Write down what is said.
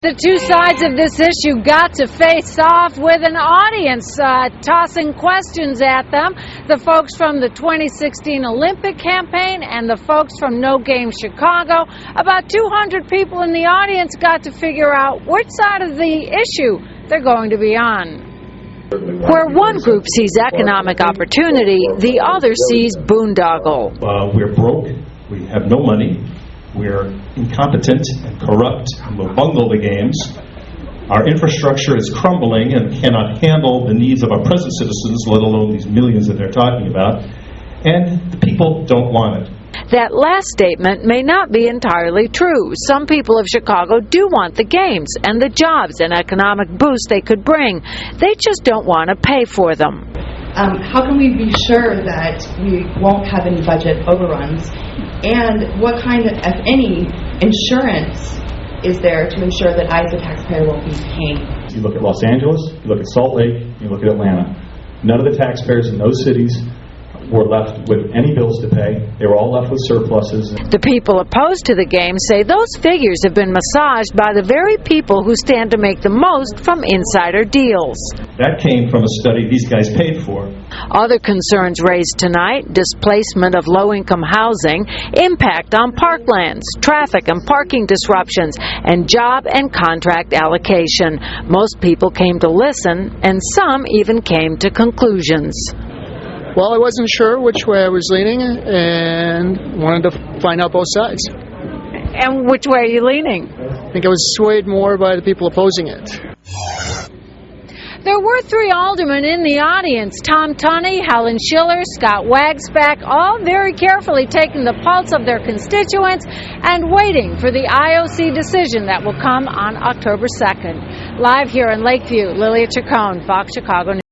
The two sides of this issue got to face off with an audience tossing questions at them. The folks from the 2016 Olympic campaign and the folks from No Game Chicago. About 200 people in the audience got to figure out which side of the issue they're going to be on. Where one group sees economic opportunity, the other sees boondoggle. We're broke, we have no money. We're incompetent and corrupt, and we'll bungle the games. Our infrastructure is crumbling and cannot handle the needs of our present citizens, let alone these millions that they're talking about. And the people don't want it. That last statement may not be entirely true. Some people of Chicago do want the games and the jobs and economic boost they could bring. They just don't want to pay for them. How can we be sure that we won't have any budget overruns? And what kind of, if any, insurance is there to ensure that I, as a taxpayer, won't be paying? You look at Los Angeles, you look at Salt Lake, you look at Atlanta. None of the taxpayers in those cities were left with any bills to pay. They were all left with surpluses. The people opposed to the game say those figures have been massaged by the very people who stand to make the most from insider deals. That came from a study these guys paid for. Other concerns raised tonight: displacement of low-income housing, impact on parklands, traffic and parking disruptions, and job and contract allocation. Most people came to listen, and some even came to conclusions. Well, I wasn't sure which way I was leaning and wanted to find out both sides. And which way are you leaning? I think I was swayed more by the people opposing it. There were three aldermen in the audience: Tom Tunney, Helen Schiller, Scott Wagsback, all very carefully taking the pulse of their constituents and waiting for the IOC decision that will come on October 2nd. Live here in Lakeview, Lilia Chacon, Fox Chicago News.